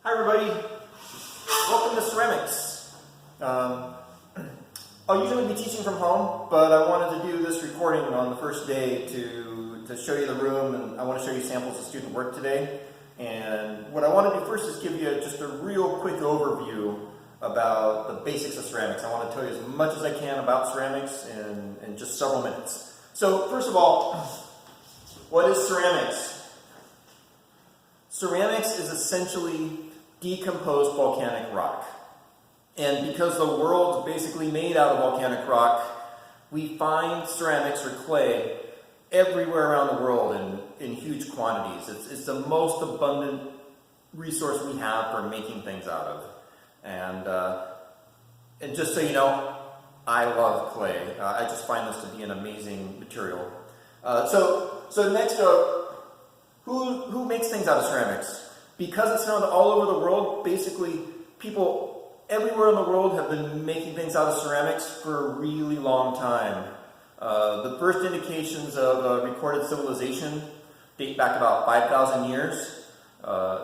Hi everybody, welcome to ceramics. I'll usually be teaching from home, but I wanted to do this recording on the first day to show you the room, and I want to show you samples of student work today. And what I want to do first is give you just a real quick overview about the basics of ceramics. I want to tell you as much as I can about ceramics in just several minutes. So first of all, what is ceramics? Ceramics is essentially decomposed volcanic rock. And because the world's basically made out of volcanic rock, we find ceramics or clay everywhere around the world in huge quantities. It's the most abundant resource we have for making things out of. And just so you know, I love clay. I just find this to be an amazing material. So next up, who makes things out of ceramics? Because it's found all over the world, basically people everywhere in the world have been making things out of ceramics for a really long time. The first indications of recorded civilization date back about 5,000 years.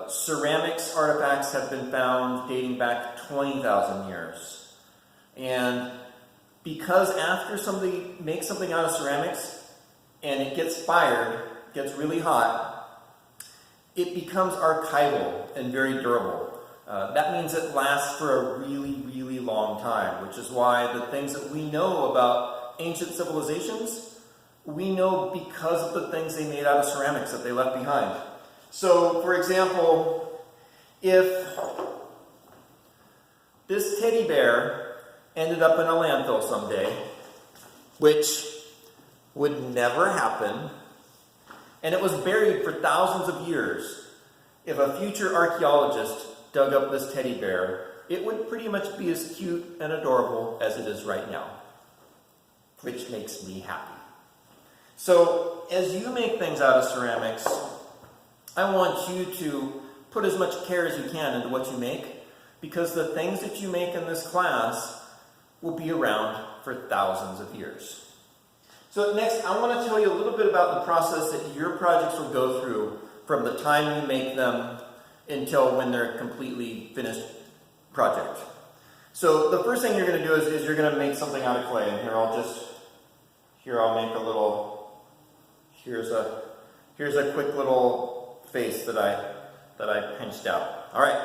Ceramics artifacts have been found dating back 20,000 years. And because after somebody makes something out of ceramics and it gets fired, gets really hot, it becomes archival and very durable. That means it lasts for a really, really long time, which is why the things that we know about ancient civilizations, we know because of the things they made out of ceramics that they left behind. So, for example, if this teddy bear ended up in a landfill someday, which would never happen, and it was buried for thousands of years, if a future archaeologist dug up this teddy bear, it would pretty much be as cute and adorable as it is right now, which makes me happy. So, as you make things out of ceramics, I want you to put as much care as you can into what you make, because the things that you make in this class will be around for thousands of years. So next, I want to tell you a little bit about the process that your projects will go through from the time you make them until when they're a completely finished project. So the first thing you're going to do is you're going to make something out of clay. And here I'll make a little, here's a quick little face that I pinched out. All right,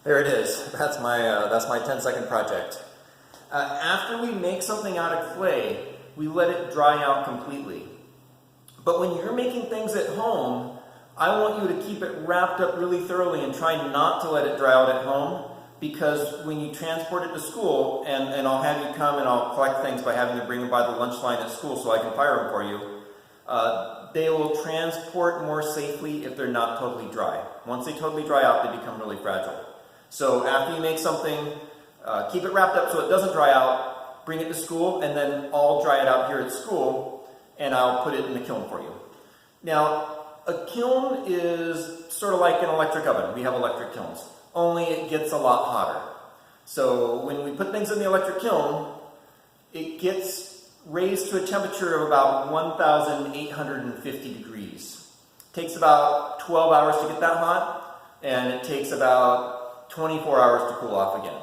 there it is. That's my 10-second project. After we make something out of clay, we let it dry out completely. But when you're making things at home, I want you to keep it wrapped up really thoroughly and try not to let it dry out at home, because when you transport it to school, and I'll have you come and I'll collect things by having you bring them by the lunch line at school so I can fire them for you, they will transport more safely if they're not totally dry. Once they totally dry out, they become really fragile. So after you make something, keep it wrapped up so it doesn't dry out, bring it to school, and then I'll dry it out here at school, and I'll put it in the kiln for you. Now, a kiln is sort of like an electric oven. We have electric kilns, only it gets a lot hotter. So when we put things in the electric kiln, it gets raised to a temperature of about 1,850 degrees. It takes about 12 hours to get that hot, and it takes about 24 hours to cool off again.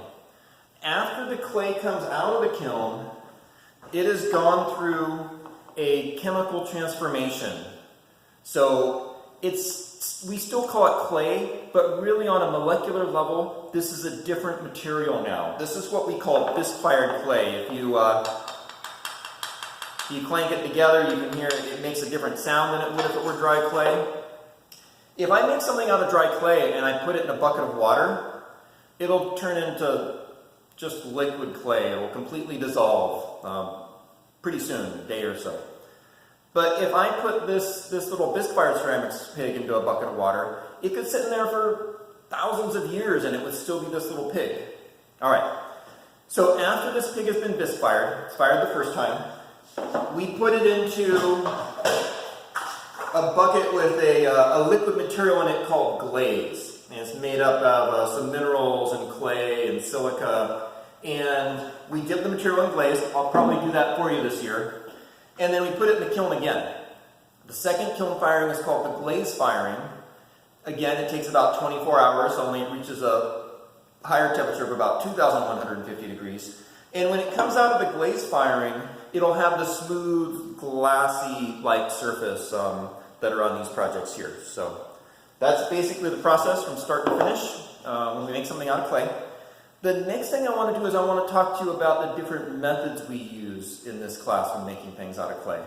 After the clay comes out of the kiln, it has gone through a chemical transformation. So we still call it clay, but really on a molecular level, this is a different material now. This is what we call bisque-fired clay. If you clank it together, you can hear it makes a different sound than it would if it were dry clay. If I make something out of dry clay and I put it in a bucket of water, it'll turn into just liquid clay. It will completely dissolve pretty soon, a day or so. But if I put this little bisque-fired ceramics pig into a bucket of water, it could sit in there for thousands of years and it would still be this little pig. All right. So after this pig has been bisque-fired, it's fired the first time, we put it into a bucket with a liquid material in it called glaze. And it's made up of some minerals and clay and silica. And we dip the material in glaze. I'll probably do that for you this year. And then we put it in the kiln again. The second kiln firing is called the glaze firing. Again, it takes about 24 hours, only it reaches a higher temperature of about 2,150 degrees. And when it comes out of the glaze firing, it'll have the smooth, glassy-like surface that are on these projects here. So that's basically the process from start to finish when we make something out of clay. The next thing I want to do is I want to talk to you about the different methods we use in this class when making things out of clay.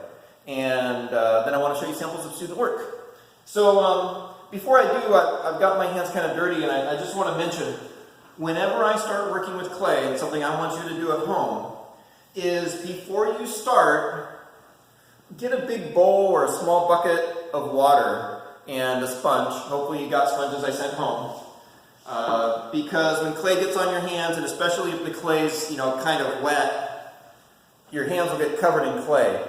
And then I want to show you samples of student work. So before I do, I've got my hands kind of dirty, and I just want to mention, whenever I start working with clay, and something I want you to do at home, is before you start, get a big bowl or a small bucket of water and a sponge. Hopefully you got sponges I sent home. Because when clay gets on your hands, and especially if the clay's, kind of wet, your hands will get covered in clay.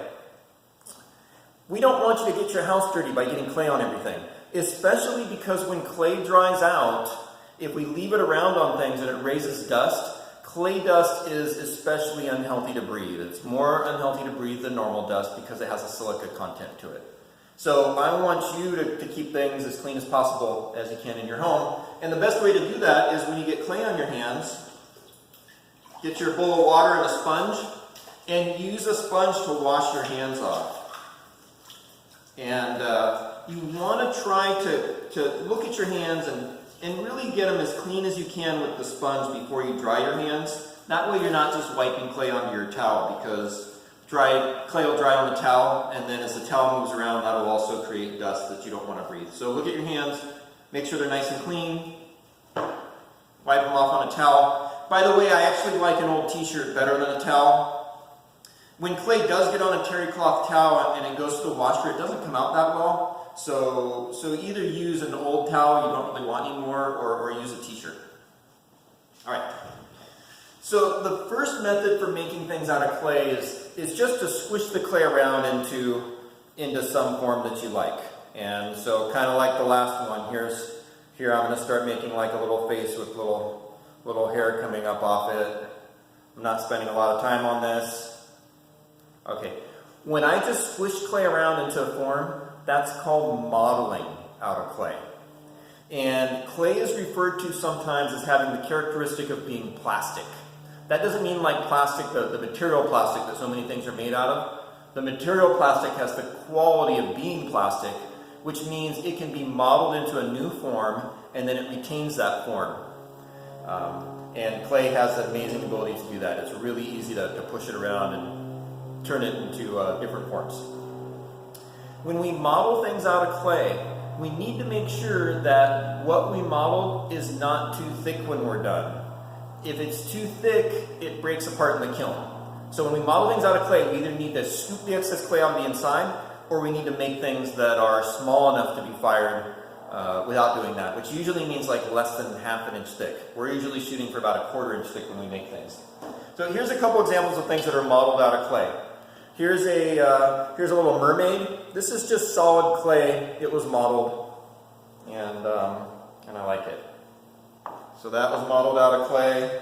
We don't want you to get your house dirty by getting clay on everything, especially because when clay dries out, if we leave it around on things and it raises dust, clay dust is especially unhealthy to breathe. It's more unhealthy to breathe than normal dust because it has a silica content to it. So I want you to keep things as clean as possible as you can in your home. And the best way to do that is when you get clay on your hands, get your bowl of water and a sponge, and use a sponge to wash your hands off. And you want to try to look at your hands and really get them as clean as you can with the sponge before you dry your hands. That way you're not just wiping clay onto your towel, because clay will dry on the towel, and then as the towel moves around, that will also create dust that you don't want to breathe. So look at your hands, make sure they're nice and clean, wipe them off on a towel. By the way, I actually like an old t-shirt better than a towel. When clay does get on a terry cloth towel and it goes to the washer, it doesn't come out that well. So either use an old towel you don't really want anymore, or use a t-shirt. All right. So the first method for making things out of clay is just to squish the clay around into some form that you like. And so kind of like the last one, here I'm going to start making like a little face with little hair coming up off it. I'm not spending a lot of time on this. Okay, when I just squish clay around into a form, that's called modeling out of clay. And clay is referred to sometimes as having the characteristic of being plastic. That doesn't mean like plastic, the material plastic that so many things are made out of. The material plastic has the quality of being plastic, which means it can be modeled into a new form, and then it retains that form. And clay has an amazing ability to do that. It's really easy to push it around and turn it into different forms. When we model things out of clay, we need to make sure that what we modeled is not too thick when we're done. If it's too thick, it breaks apart in the kiln. So when we model things out of clay, we either need to scoop the excess clay on the inside, or we need to make things that are small enough to be fired without doing that, which usually means like less than ½ inch thick. We're usually shooting for about ¼ inch thick when we make things. So here's a couple examples of things that are modeled out of clay. Here's a little mermaid. This is just solid clay. It was modeled, and I like it. So that was modeled out of clay.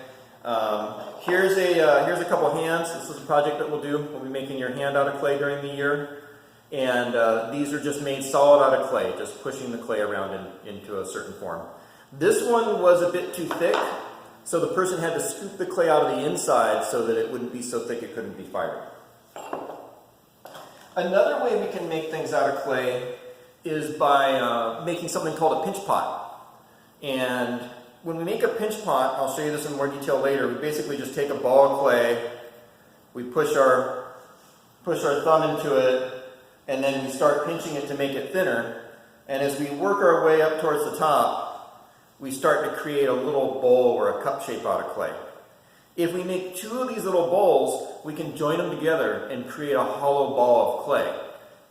Here's a couple hands. This is a project that we'll do. We'll be making your hand out of clay during the year. And these are just made solid out of clay, just pushing the clay around into a certain form. This one was a bit too thick, so the person had to scoop the clay out of the inside so that it wouldn't be so thick it couldn't be fired. Another way we can make things out of clay is by making something called a pinch pot. And when we make a pinch pot, I'll show you this in more detail later, we basically just take a ball of clay, we push our thumb into it, and then we start pinching it to make it thinner. And as we work our way up towards the top, we start to create a little bowl or a cup shape out of clay. If we make two of these little bowls, we can join them together and create a hollow ball of clay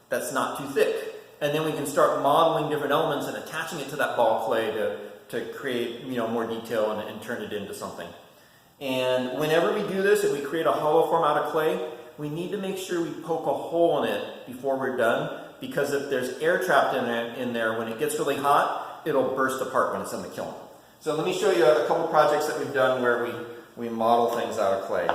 that's not too thick. And then we can start modeling different elements and attaching it to that ball of clay to create more detail and turn it into something. And whenever we do this, if we create a hollow form out of clay, we need to make sure we poke a hole in it before we're done, because if there's air trapped in there, when it gets really hot, it'll burst apart when it's in the kiln. So let me show you a couple projects that we've done where we model things out of clay.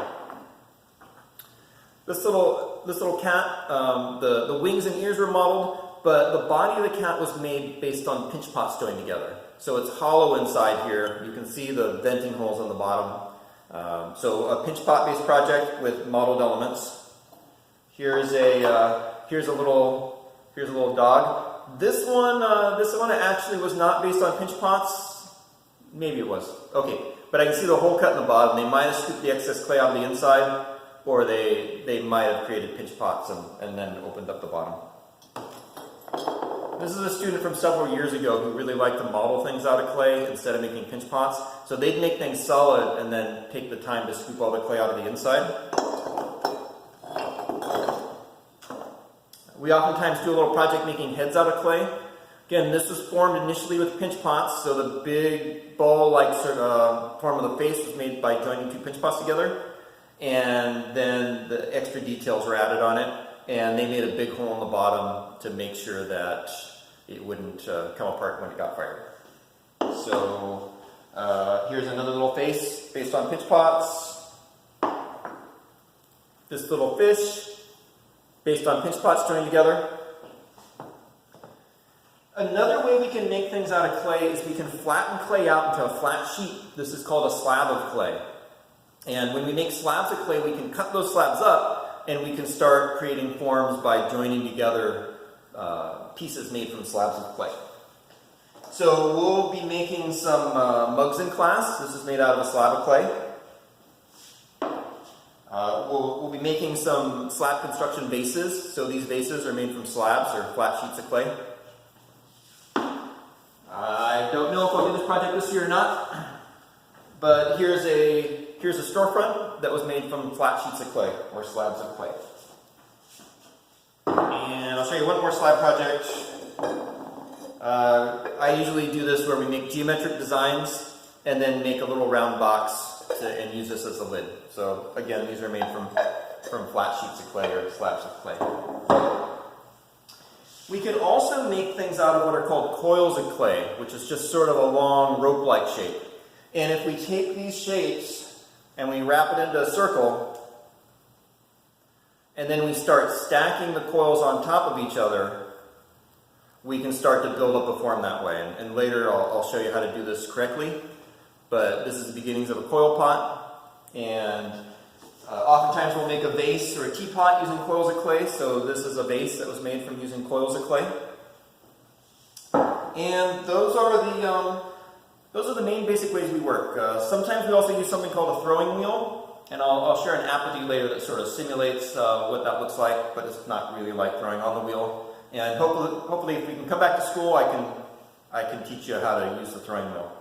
This little cat, the wings and ears were modeled, but the body of the cat was made based on pinch pots joined together. So it's hollow inside here. You can see the venting holes on the bottom. So a pinch pot based project with modeled elements. Here's a little dog. This one actually was not based on pinch pots. Maybe it was. Okay, but I can see the hole cut in the bottom. They might have scooped the excess clay out of the inside, or they might have created pinch pots and then opened up the bottom. This is a student from several years ago who really liked to model things out of clay instead of making pinch pots. So they'd make things solid and then take the time to scoop all the clay out of the inside. We oftentimes do a little project making heads out of clay. Again, this was formed initially with pinch pots, so the big ball-like sort of form of the face was made by joining two pinch pots together, and then the extra details were added on it, and they made a big hole in the bottom to make sure that it wouldn't come apart when it got fired. So here's another little face based on pinch pots. This little fish based on pinch pots joined together. Another way we can make things out of clay is we can flatten clay out into a flat sheet. This is called a slab of clay. And when we make slabs of clay, we can cut those slabs up and we can start creating forms by joining together pieces made from slabs of clay. So we'll be making some mugs in class. This is made out of a slab of clay. We'll be making some slab construction vases. So these vases are made from slabs or flat sheets of clay. I don't know if I'll do this project this year or not, but here's a storefront that was made from flat sheets of clay or slabs of clay. And I'll show you one more slab project. I usually do this where we make geometric designs and then make a little round box and use this as a lid. So again, these are made from flat sheets of clay or slabs of clay. We can also make things out of what are called coils of clay, which is just sort of a long rope-like shape. And if we take these shapes and we wrap it into a circle, and then we start stacking the coils on top of each other, we can start to build up a form that way. And later I'll show you how to do this correctly. But this is the beginnings of a coil pot. And oftentimes we'll make a vase or a teapot using coils of clay. So this is a vase that was made from using coils of clay. And those are the main basic ways we work. Sometimes we also use something called a throwing wheel. And I'll share an app with you later that sort of simulates what that looks like, but it's not really like throwing on the wheel. And hopefully if we can come back to school, I can teach you how to use the throwing wheel.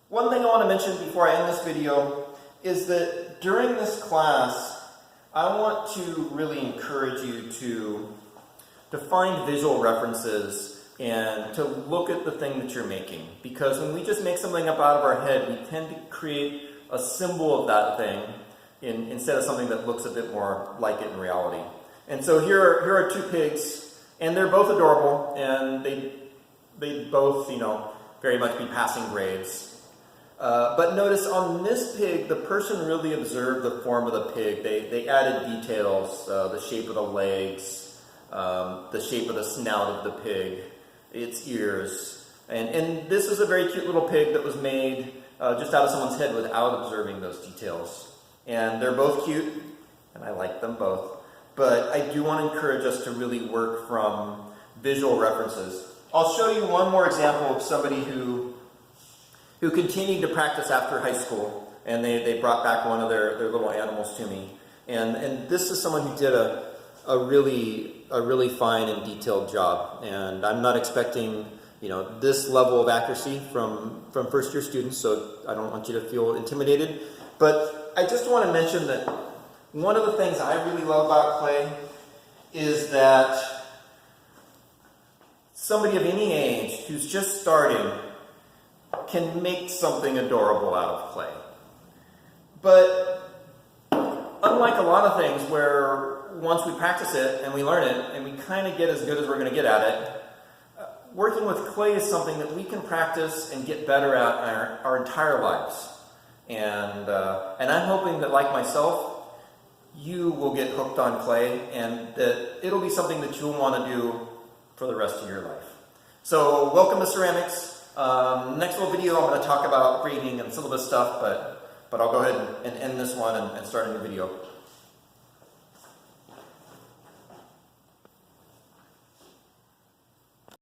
One thing I want to mention before I end this video is that during this class, I want to really encourage you to find visual references and to look at the thing that you're making. Because when we just make something up out of our head, we tend to create a symbol of that thing instead of something that looks a bit more like it in reality. And so here are two pigs, and they're both adorable, and they both, very much be passing grades. But notice on this pig, the person really observed the form of the pig. They added details, the shape of the legs, the shape of the snout of the pig, its ears. And this is a very cute little pig that was made just out of someone's head without observing those details. And they're both cute, and I like them both. But I do want to encourage us to really work from visual references. I'll show you one more example of somebody who continued to practice after high school, and they brought back one of their little animals to me. And this is someone who did a really fine and detailed job. And I'm not expecting this level of accuracy from first year students, so I don't want you to feel intimidated. But I just want to mention that one of the things I really love about clay is that somebody of any age who's just starting can make something adorable out of clay. But unlike a lot of things where once we practice it and we learn it and we kind of get as good as we're going to get at it, working with clay is something that we can practice and get better at our entire lives. And I'm hoping that, like myself, you will get hooked on clay, and that it'll be something that you'll want to do for the rest of your life. So welcome to ceramics. Next little video I'm going to talk about grading and some of this stuff, but I'll go ahead and end this one and start a new video.